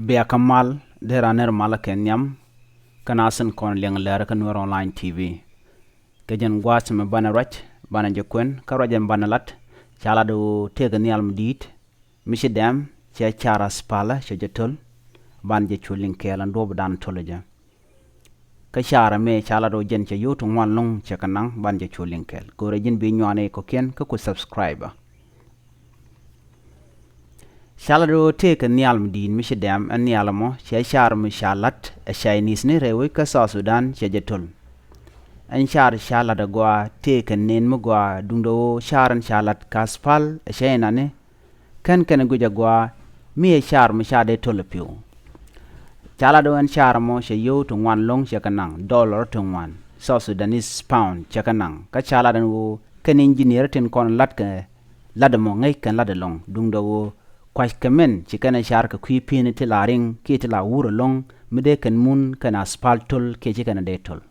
Bia Kamal deraner mala kenyam kanasen kon leng lera kan wer online TV kejen gwas me bana rach bana jekwen karajen bana lat chala do tegen yal mdit misidam che chara spala che jetol ban je chulin kelan do dan tolaja ka chara me chala do jen che yotu wan long che kanang ban je chulin kel ko rejin bi nyane ko ken ko subscribe Shalado take a nialm din mishadam and nialamo, shar mishalat, a Chinese ni rewika sa Sudan, shajatul. And shar shaladagua, take a nin mugua, dundo sharan shalat kaspal, a shainane, can gujagua, me a shar mishade tulapu. Chalado and sharamo, shayo to one long chakanang, dollar to one, South Sudanese pound, chakanang, kachaladan can engineer tin con latka, ladamong, can ladalong, dundo. Kwashkamen chikana sharka kui pini ti laring ki ti la wura long mide kan mun kan aspaltol ke chikana detol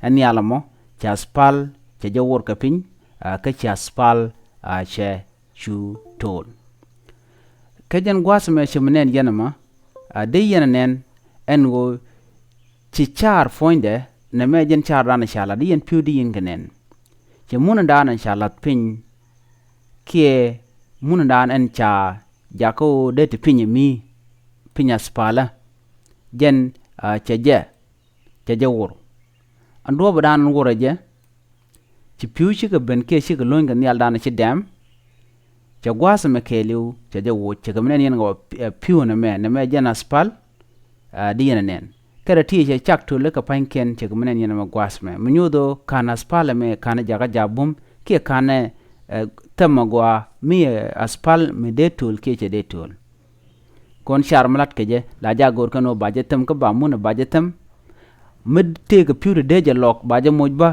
ani alamo cha aspal cha jawor ka pin ka cha aspal che chu tol kajan gwasme shimnen yanama de yananen engo chichar foinde na mejen char dana shala di yen piu di yinganen che mun dana shala pin kie munan en cha jako de te pinya spala jen cha wor ando badan wora je ci piu ci ga ben ke ci ga longa ni aldana ci dem cha gwasa me keliu cha je wo ci ga menen yen go piu na me jen aspal di yen nen kada ti ci chak to le ka panken ci ga menen yen ma gwas me mnyudo kana spala me kana jaga jabum ke kana tamagwa mi aspal me detul keche detul kon charmlat keje la jagor kano bajetam ka bamuna bajetam mid tege pure deje lok baje mojba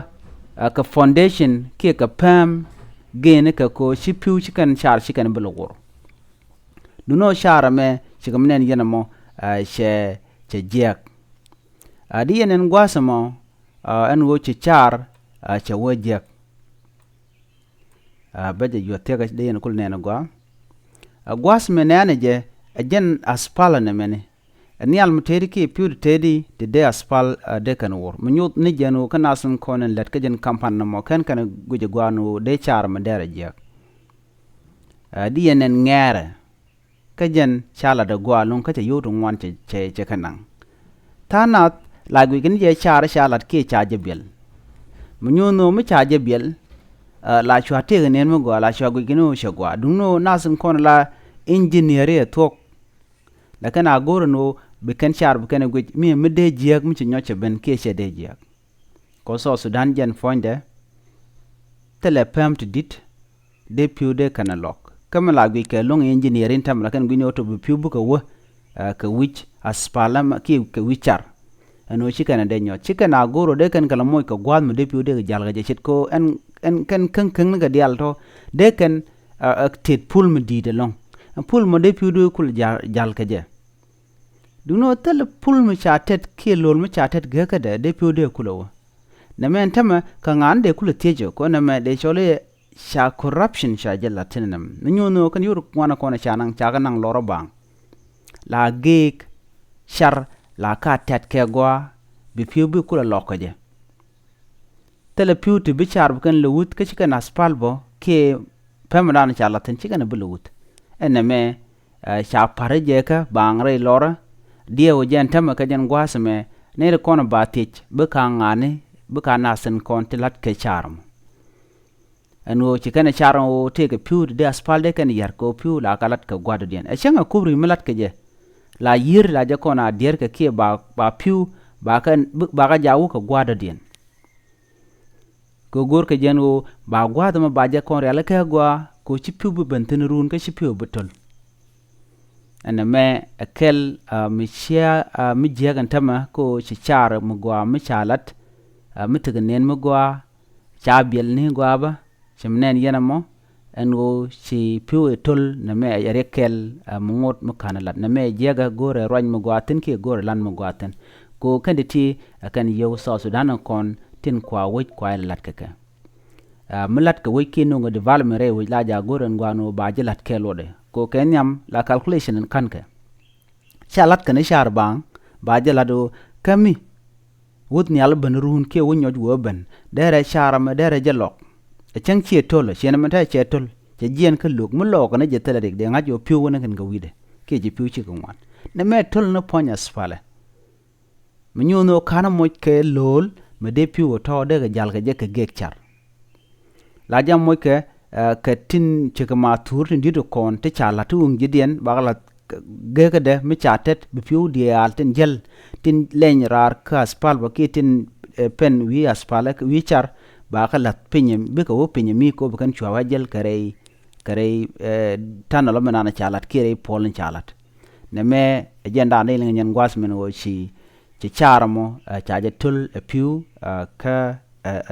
ka foundation ke ka pam gene ka ko chipu chikan char chikan bulogor duno charame chikamnen yenamo che jek adi yenen gwasamo en wo che char che wojek baje yo tega de yen kul nena gwa gwas menane je ajen aspala ne mene ni al muteri ki pure tedi de aspal de kan wor munyut ni jenu kana sun konen let ka jen kampan no mo kan guje gwanu de char ma dere je di yenen ngere ka jen chala de gwa lon ka te yotu ngwan che kanang tanat lagwi kin je char chalat ki chaje bel munyuno mu chaje bel la chwa te nen mo la chwa gino shagwa dunno nasin kon la engineer tok la kana goro no be kan char be kan gwe mi de jiak mi nyoche ben ke che de jiak ko so Sudan jen fonde telepam to dit de piu de kana lok kama la gwe ke long engineering tam la kan gwe to be piu bu ka wo ka wich aspalam ki ka wichar ano chikana de nyo chikana goro de kan kala moy ka gwad mu de piu de jalga je chit ko en kan ga dial to de kan tit pul mu di de long pul mu de piu de kul jal ka je duno tel pul mu chatet ke lol mu chatet ga ka de piu de kulo na men tama ka ngan de kul tejo ko na me de chole sha corruption sha jella tinam nyu no kan yur wana ko na chanang chaga nang loro bang la gek shar la ka tet ke gwa bi piu bi kula lokaje tele piu ti bichar kan lewut ke chikan aspalbo ke pemran chala tan chikan bulewut eneme sha pareje ka bangre lora die o jen tama ka jen gwasme ne re kono batich be kangane be kana sen kontilat ke charm eno chikan charm o te ke piu de aspalde kan yar ko piu la kalat ka gwado den e chenga kubri milat ke je la yir la je kona der ke ke ba piu ba ka jawu ka gwado den ko gor ke jeno ba gwada ma baje kon rela ka gwa ko chipu bu bentin run ka chipu butol ana me akel mi shia mi jegan tama ko chichar mu gwa mi chalat mi tgenen mu gwa chabiel ni gwa ba chimnen yana mo engo chi piu tol na me yarekel mu ngot mu kanalat na me jega gore roñ mu gwa tin ki gore lan mu gwa tin ko kanditi kan yow so Sudan kon tin kwa woj kwa lat kaka milat ka wiki no ngo development re wi la ja goren gwano ba jilat kelode ko kenyam la calculation kanke chalat kan shar bang ba jala do kami wut ni al ban run ke won nyoj wo ban dere shara ma dere jalok e chang che tol che na mata che tol che jien ka luk mu lok na je tele de nga jo piu wona kan ga wide ke je piu chi kan wan na me tol na ponya spale mi nyu no kana mo ke lol me de piu to de ga jal ga je ka gek char la jam mo ke ka tin che ka ma tur ndi do kon te chala tu ngi dien ba la ge ka de mi chatet bi piu di al tin jel tin len rar ka spal ba ki tin pen wi aspala wi char ba ka lat pinyem bi ka wo pinyem mi ko kan chwa wajel kare tan lo menana chalat kire polin chalat ne me agenda ne ngen gwas men wo chi charmo chaje tul piu ka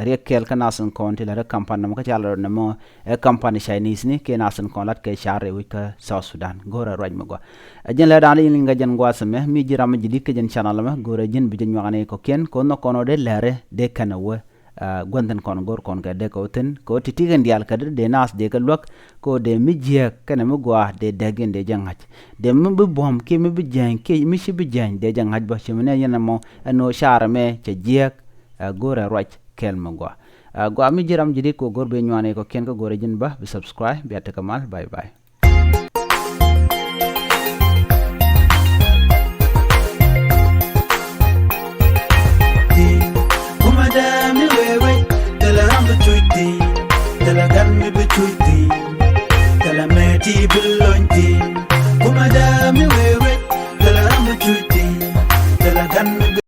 rekel ka nasan kon til ra kampanya mo ka chalo ne mo kampanya Chinese ni ke nasan kon lat ke share wi ka South Sudan gora raj mo go agenda da ne ngen jen gwas me mi jira ma jidi ke jen channel ma gora jin bi jen ngane ko ken ko no kono de lere de kana wo gwandan kon gor kon ga de ko ten ko titigen dial ka de nas de ka lok ko de mi je kana mo gwa de degen de jangat de mi bi bom ke mi bi jan ke mi shi bi jan de jangat ba shimne yana mo no share me che je gora raj kel mo gwa gwa mi jiram jidi ko gor be nywane ko ken ko gore jin ba bi subscribe bi ataka mal bye bye Tell